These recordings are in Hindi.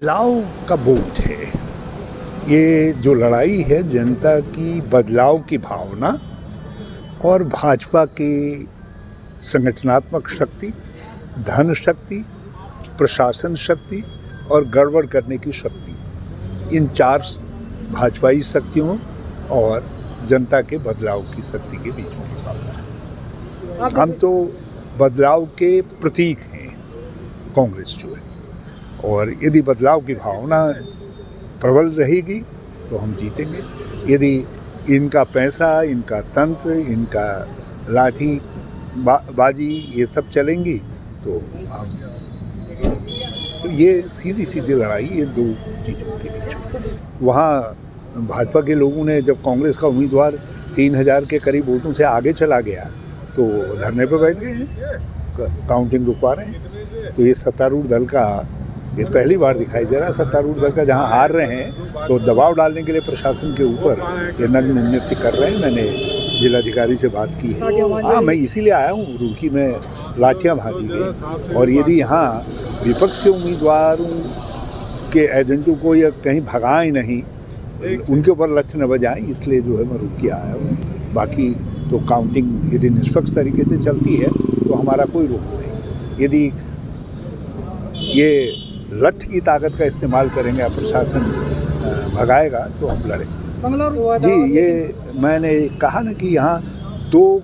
बदलाव का वोट है। ये जो लड़ाई है जनता की बदलाव की भावना और भाजपा की संगठनात्मक शक्ति, धन शक्ति, प्रशासन शक्ति और गड़बड़ करने की शक्ति, इन चार भाजपाई शक्तियों और जनता के बदलाव की शक्ति के बीच में मुकाबला है। हम तो बदलाव के प्रतीक हैं, कांग्रेस जो है, और यदि बदलाव की भावना प्रबल रहेगी तो हम जीतेंगे। यदि इनका पैसा, इनका तंत्र, इनका लाठी बाजी ये सब चलेंगी तो हम ये सीधी सीधी लड़ाई ये दो चीज़ों के बीच। वहाँ भाजपा के लोगों ने जब कांग्रेस का उम्मीदवार 3000 के करीब वोटों से आगे चला गया तो धरने पर बैठ गए हैं, काउंटिंग रुकवा रहे हैं। तो ये सत्तारूढ़ दल का ये पहली बार दिखाई दे रहा है। सत्तारूढ़ दल का जहां हार रहे हैं तो दबाव डालने के लिए प्रशासन के ऊपर ये नग्न नृत्य कर रहे हैं। मैंने जिलाधिकारी से बात की है। हाँ, मैं इसीलिए आया हूँ। रुड़की में लाठियाँ भाजी गई और यदि यहाँ विपक्ष के उम्मीदवारों के एजेंटों को या कहीं भगाएं नहीं, उनके ऊपर लक्ष्य न बजाएं, इसलिए जो है मैं रुड़की आया हूँ। बाकी तो काउंटिंग यदि निष्पक्ष तरीके से चलती है तो हमारा कोई रोक नहीं। यदि ये लठ की ताकत का इस्तेमाल करेंगे, प्रशासन भगाएगा तो हम लड़ेंगे। जी, ये मैंने कहा ना कि यहाँ दो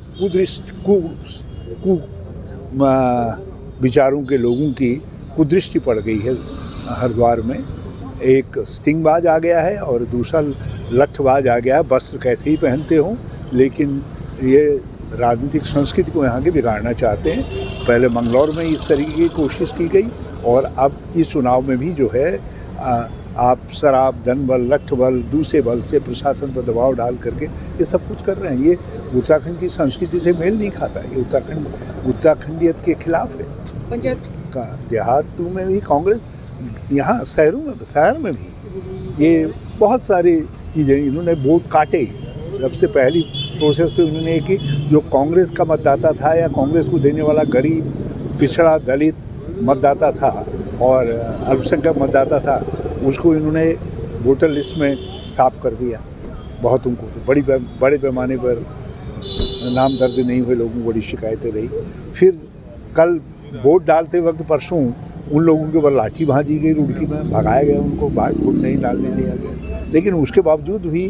विचारों के लोगों की कुदृष्टि पड़ गई है हरिद्वार में। एक स्टिंगबाज आ गया है और दूसरा लठबाज आ गया है। वस्त्र कैसे ही पहनते हों, लेकिन ये राजनीतिक संस्कृति को यहाँ के बिगाड़ना चाहते हैं। पहले मंगलौर में इस तरीके की कोशिश की गई और अब इस चुनाव में भी जो है आप शराब, धन बल, लठ बल, दूसरे बल से प्रशासन पर दबाव डाल करके ये सब कुछ कर रहे हैं। ये उत्तराखंड की संस्कृति से मेल नहीं खाता। ये उत्तराखंडियत के खिलाफ है। पंचायत का देहातों में भी कांग्रेस, यहाँ शहर में भी ये बहुत सारी चीज़ें इन्होंने वोट काटे। सबसे पहली प्रोसेस तो उन्होंने की, जो कांग्रेस का मतदाता था या कांग्रेस को देने वाला गरीब, पिछड़ा, दलित मतदाता था और अल्पसंख्यक मतदाता था, उसको इन्होंने वोटर लिस्ट में साफ कर दिया। बहुतों को बड़े पैमाने पर नाम दर्ज नहीं हुए लोगों को बड़ी शिकायतें रही। फिर कल वोट डालते वक्त परसों उन लोगों के ऊपर लाठी भाजी गई, रुड़की में भगाया गया, उनको बाहर वोट नहीं डालने दिया गया। लेकिन उसके बावजूद भी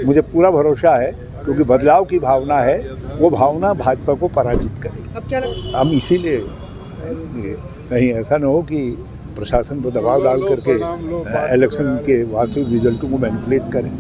मुझे पूरा भरोसा है, क्योंकि बदलाव की भावना है, वो भावना भाजपा को पराजित करे। हम इसीलिए कहीं ऐसा न हो कि प्रशासन पर दबाव डाल करके इलेक्शन के वास्तविक रिजल्टों को मैनिपुलेट करें।